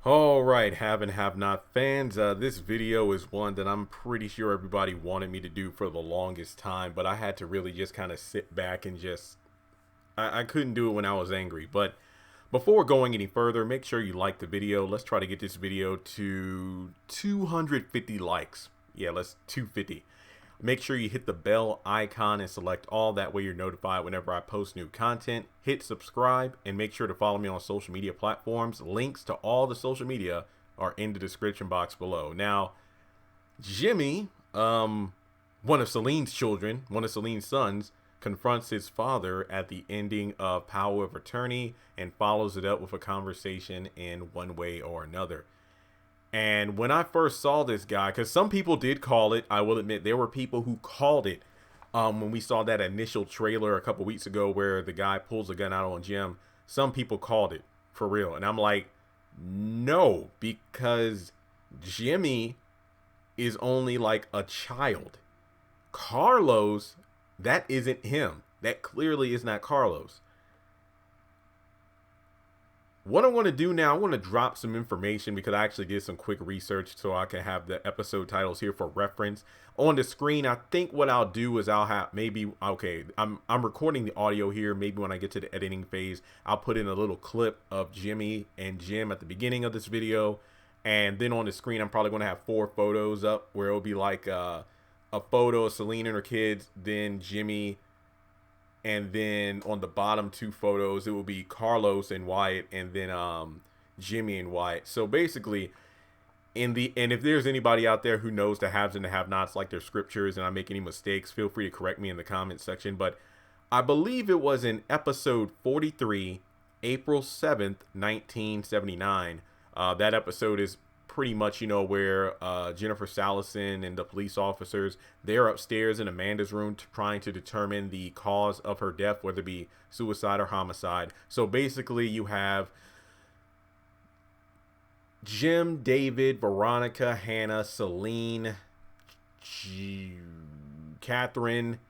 All right, have and have not fans. This video is one that I'm pretty sure everybody wanted me to do for the longest time, but I had to really just kind of sit back and I couldn't do it when I was angry. But before going any further, make sure you like the video. Let's try to get this video to 250 likes. Yeah, let's 250. Make sure you hit the bell icon and select all. That way you're notified whenever I post new content. Hit subscribe and make sure to follow me on social media platforms. Links to all the social media are in the description box below. Now, Jimmy, one of Celine's children, one of Celine's sons, confronts his father at the ending of Power of Attorney and follows it up with a conversation in one way or another. And when I first saw this guy, because some people did call it, I will admit there were people who called it when we saw that initial trailer a couple weeks ago where the guy pulls a gun out on Jim. Some people called it for real. And I'm like, no, because Jimmy is only like a child. Carlos, that isn't him. That clearly is not Carlos. What I'm going to do now, I'm going to drop some information because I actually did some quick research so I can have the episode titles here for reference. On the screen, I think what I'll do is I'll have maybe, okay, I'm recording the audio here. Maybe when I get to the editing phase, I'll put in a little clip of Jimmy and Jim at the beginning of this video. And then on the screen, I'm probably going to have 4 photos up where it'll be like a photo of Celine and her kids, then Jimmy, and then on the bottom 2 photos it will be Carlos and Wyatt, and then Jimmy and Wyatt. So basically, and if there's anybody out there who knows the haves and the have-nots like their scriptures and I make any mistakes, feel free to correct me in the comment section. But I believe it was in episode 43, April 7th, 1979. That episode is pretty much, where Jennifer Salison and the police officers, they're upstairs in Amanda's room trying to determine the cause of her death, whether it be suicide or homicide. So basically you have Jim, David, Veronica, Hannah, Celine, Catherine.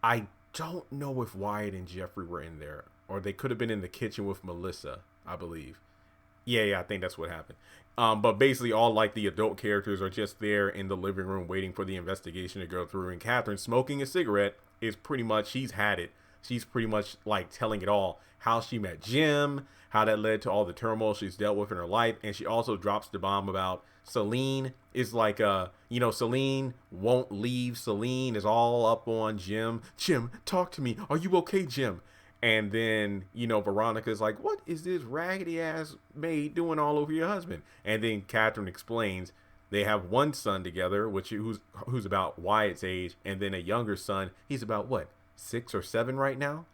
I don't know if Wyatt and Jeffrey were in there, or they could have been in the kitchen with Melissa, I believe. Yeah, I think that's what happened. But basically all like the adult characters are just there in the living room waiting for the investigation to go through. And Catherine, smoking a cigarette, is pretty much, she's had it. She's pretty much like telling it all. How she met Jim, how that led to all the turmoil she's dealt with in her life. And she also drops the bomb about Celine is like, Celine won't leave. Celine is all up on Jim. Jim, talk to me. Are you okay, Jim? And then, Veronica's like, what is this raggedy ass maid doing all over your husband? And then Catherine explains they have one son together, who's about Wyatt's age, and then a younger son. He's about what, 6 or 7 right now?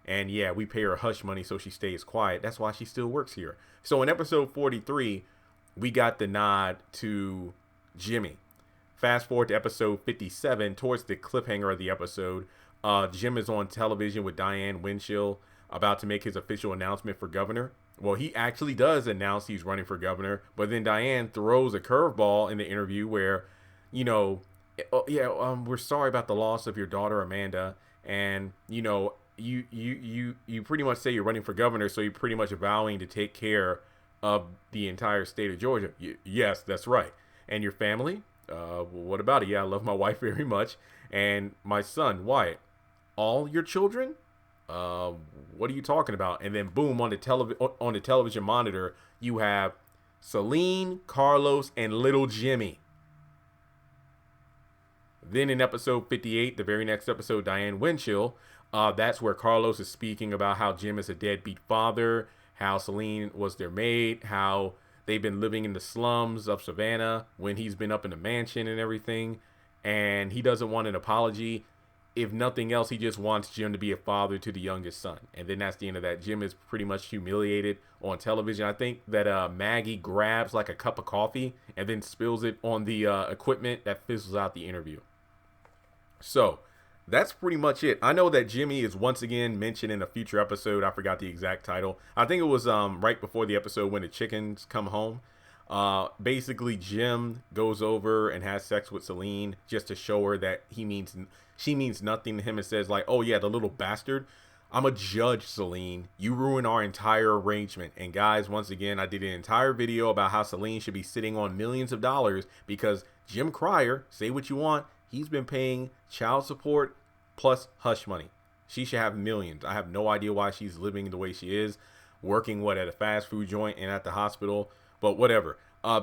And yeah, we pay her hush money so she stays quiet. That's why she still works here. So in episode 43, we got the nod to Jimmy. Fast forward to episode 57, towards the cliffhanger of the episode. Jim is on television with Diane Winchell about to make his official announcement for governor. Well, he actually does announce he's running for governor, but then Diane throws a curveball in the interview where, we're sorry about the loss of your daughter Amanda, and you pretty much say you're running for governor, so you're pretty much vowing to take care of the entire state of Georgia. Yes, that's right. And your family? What about it? Yeah, I love my wife very much, and my son Wyatt. All your children? What are you talking about? And then boom, on the television monitor, you have Celine, Carlos, and little Jimmy. Then in episode 58, the very next episode, Diane Winchell, that's where Carlos is speaking about how Jim is a deadbeat father, how Celine was their maid, how they've been living in the slums of Savannah when he's been up in the mansion and everything. And he doesn't want an apology. If nothing else, he just wants Jim to be a father to the youngest son. And then that's the end of that. Jim is pretty much humiliated on television. I think that Maggie grabs like a cup of coffee and then spills it on the equipment that fizzles out the interview. So that's pretty much it. I know that Jimmy is once again mentioned in a future episode. I forgot the exact title. I think it was right before the episode when the chickens come home. Basically Jim goes over and has sex with Celine just to show her that she means nothing to him, and says like, oh yeah, the little bastard. I'm a judge, Celine. You ruined our entire arrangement. And guys, once again, I did an entire video about how Celine should be sitting on millions of dollars because Jim Cryer, say what you want, he's been paying child support plus hush money. She should have millions. I have no idea why she's living the way she is, working at a fast food joint and at the hospital, but whatever.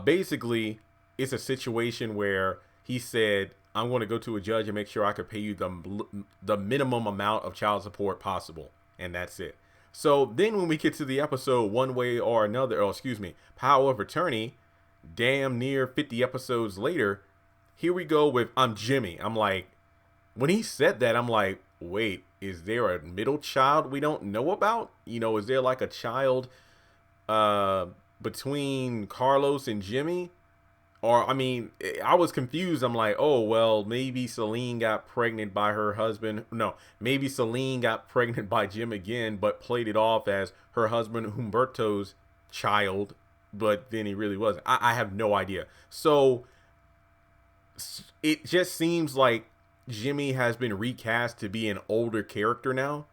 Basically, it's a situation where he said, I'm going to go to a judge and make sure I could pay you the minimum amount of child support possible. And that's it. So then when we get to the episode One Way or Another, Power of Attorney, damn near 50 episodes later, here we go with I'm Jimmy. I'm like, when he said that, I'm like, wait, is there a middle child we don't know about? Is there like a child between Carlos and Jimmy? Or, I was confused. I'm like, oh, well, maybe Celine got pregnant by her husband. No, maybe Celine got pregnant by Jim again, but played it off as her husband Humberto's child. But then he really wasn't. I have no idea. So it just seems like Jimmy has been recast to be an older character now.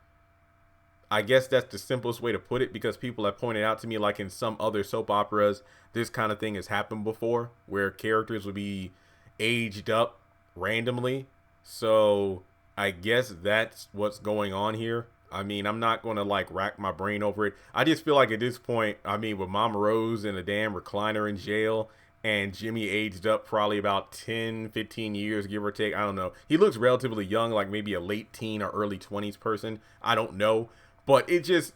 I guess that's the simplest way to put it, because people have pointed out to me, like in some other soap operas, this kind of thing has happened before where characters would be aged up randomly. So I guess that's what's going on here. I'm not going to like rack my brain over it. I just feel like at this point, with Mama Rose in a damn recliner in jail and Jimmy aged up probably about 10, 15 years, give or take. I don't know. He looks relatively young, like maybe a late teen or early 20s person. I don't know. But it's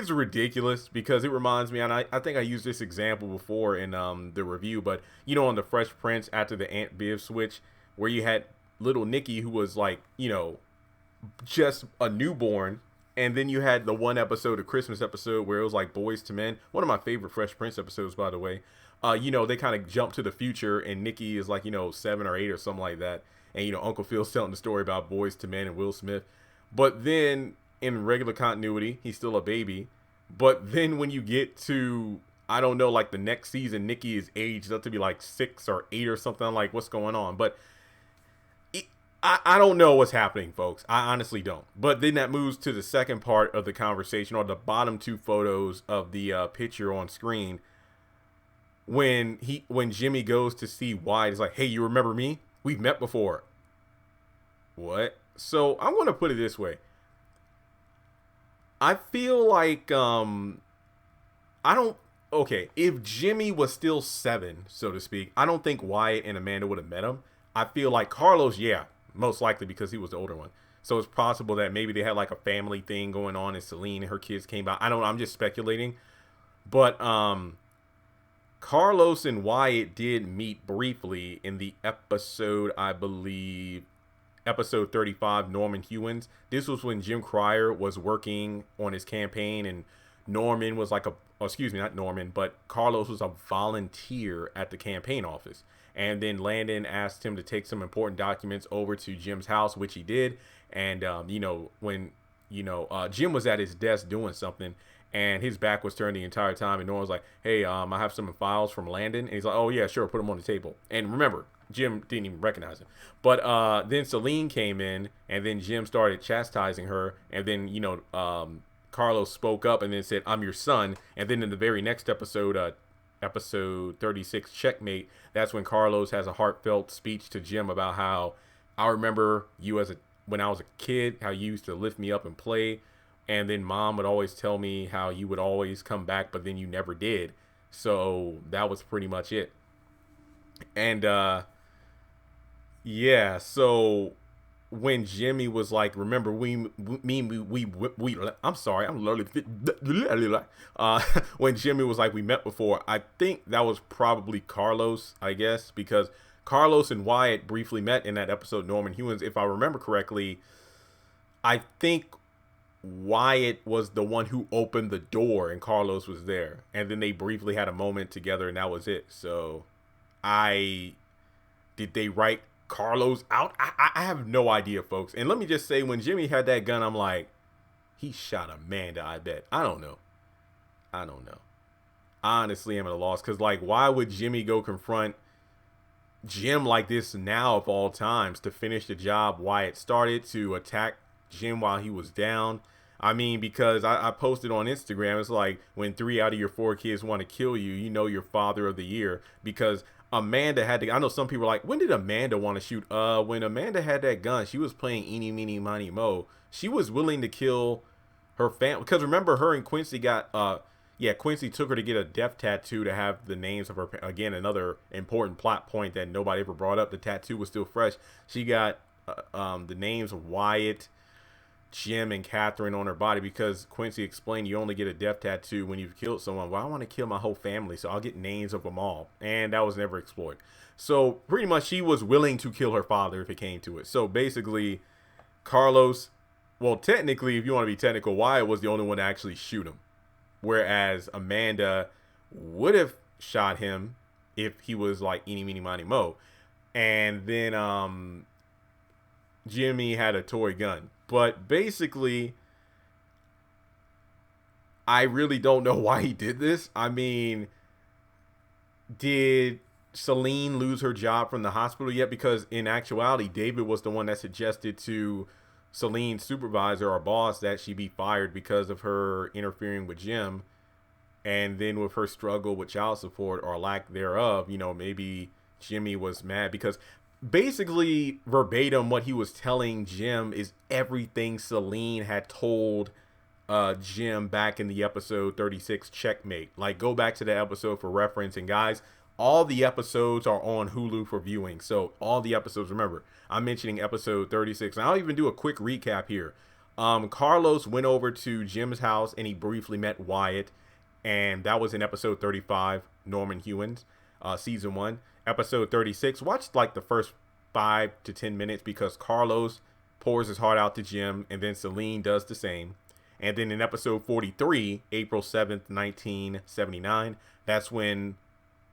ridiculous because it reminds me, and I think I used this example before in the review, but on the Fresh Prince after the Aunt Viv switch, where you had little Nicky who was like, just a newborn, and then you had the one episode, a Christmas episode, where it was like Boys to Men, one of my favorite Fresh Prince episodes, by the way. They kind of jump to the future, and Nicky is like 7 or 8 or something like that, and Uncle Phil's telling the story about Boys to Men and Will Smith, but then in regular continuity, he's still a baby. But then when you get to, I don't know, like the next season, Nicky is aged up to be like 6 or 8 or something. I'm like, what's going on? But I don't know what's happening, folks. I honestly don't. But then that moves to the second part of the conversation, or the bottom two photos of the picture on screen. When Jimmy goes to see Wyatt, he's like, hey, you remember me? We've met before. What? So I'm going to put it this way. I feel like if Jimmy was still 7, so to speak, I don't think Wyatt and Amanda would have met him. I feel like Carlos, yeah, most likely because he was the older one. So it's possible that maybe they had like a family thing going on and Celine and her kids came out. I don't know, I'm just speculating. But Carlos and Wyatt did meet briefly in the episode, I believe, episode 35, Norman Hewins. This was when Jim Cryer was working on his campaign, and Norman was like not Norman, but Carlos was a volunteer at the campaign office. And then Landon asked him to take some important documents over to Jim's house, which he did. And, when Jim was at his desk doing something, and his back was turned the entire time, and Norman was like, hey, I have some files from Landon. And he's like, oh, yeah, sure, put them on the table. And remember, Jim didn't even recognize him. But then Celine came in, and then Jim started chastising her. And then, Carlos spoke up and then said, I'm your son. And then in the very next episode, episode 36, Checkmate, that's when Carlos has a heartfelt speech to Jim about how I remember you when I was a kid, how you used to lift me up and play. And then Mom would always tell me how you would always come back, but then you never did. So that was pretty much it. And yeah, so when Jimmy was like, remember I'm sorry, I'm literally when Jimmy was like, we met before, I think that was probably Carlos, I guess, because Carlos and Wyatt briefly met in that episode, Norman Hewins. If I remember correctly, I think Wyatt was the one who opened the door and Carlos was there, and then they briefly had a moment together and that was it. So did they write Carlos out? I have no idea, folks. And let me just say, when Jimmy had that gun, I'm like, he shot Amanda, I bet. I don't know. I honestly am at a loss, because like, why would Jimmy go confront Jim like this now of all times, to finish the job Wyatt started, to attack Jim while he was down? I mean, because I posted on Instagram, it's like when 3 out of your 4 kids want to kill you, you know you're father of the year. Because Amanda had to, I know some people are like, when did Amanda want to shoot? When Amanda had that gun, she was playing eeny, meeny, miny, mo. She was willing to kill her family. Because remember, her and Quincy got, yeah, Quincy took her to get a death tattoo to have the names of her, again, another important plot point that nobody ever brought up. The tattoo was still fresh. She got the names of Wyatt, Jim, and Catherine on her body because Quincy explained you only get a death tattoo when you've killed someone. Well, I want to kill my whole family, so I'll get names of them all. And that was never explored. So pretty much she was willing to kill her father if it came to it. So basically, Carlos, well, technically, if you want to be technical, Wyatt was the only one to actually shoot him. Whereas Amanda would have shot him if he was like eeny, meeny, miny, mo. And then Jimmy had a toy gun. But basically, I really don't know why he did this. I mean, did Celine lose her job from the hospital yet? Because in actuality, David was the one that suggested to Celine's supervisor or boss that she be fired because of her interfering with Jim. And then with her struggle with child support or lack thereof, you know, maybe Jimmy was mad because basically verbatim what he was telling Jim is everything Celine had told Jim back in the episode 36 Checkmate. Like, go back to the episode for reference. And guys, all the episodes are on Hulu for viewing. So all the episodes, remember, I'm mentioning episode 36. And I'll even do a quick recap here. Carlos went over to Jim's house and he briefly met Wyatt. And that was in episode 35, Norman Hewins, season 1. Episode 36, watch like the first 5 to 10 minutes because Carlos pours his heart out to Jim and then Celine does the same. And then in episode 43, April 7th, 1979, that's when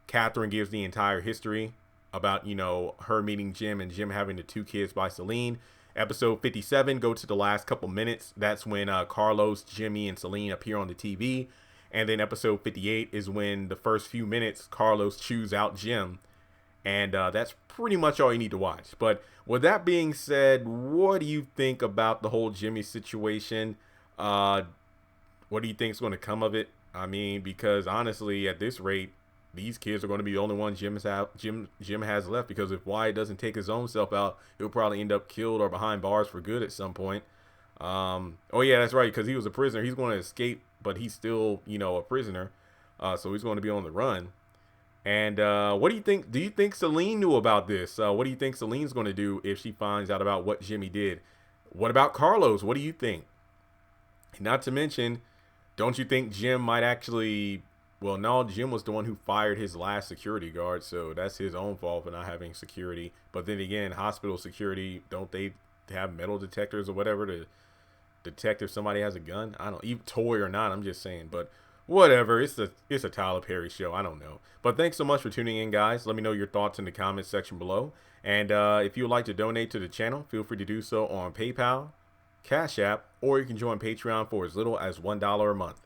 Catherine gives the entire history about, you know, her meeting Jim and Jim having the 2 kids by Celine. Episode 57, go to the last couple minutes. That's when Carlos, Jimmy, and Celine appear on the TV. And then episode 58 is when the first few minutes Carlos chews out Jim. And that's pretty much all you need to watch. But with that being said, what do you think about the whole Jimmy situation? What do you think is going to come of it? I mean, because honestly, at this rate, these kids are going to be the only ones Jim has left. Because if Wyatt doesn't take his own self out, he'll probably end up killed or behind bars for good at some point. Oh yeah, that's right. Because he was a prisoner. He's going to escape, but he's still, you know, a prisoner. So he's going to be on the run. And what do you think? Do you think Celine knew about this? What do you think Celine's going to do if she finds out about what Jimmy did? What about Carlos? What do you think? Not to mention, don't you think Jim might actually... Well, no, Jim was the one who fired his last security guard, so that's his own fault for not having security. But then again, hospital security, don't they have metal detectors or whatever to detect if somebody has a gun? I don't, even toy or not, I'm just saying. But whatever, it's a Tyler Perry show. I don't know. But thanks so much for tuning in, guys. Let me know your thoughts in the comments section below. And if you would like to donate to the channel, feel free to do so on PayPal, Cash App, or you can join Patreon for as little as $1 a month.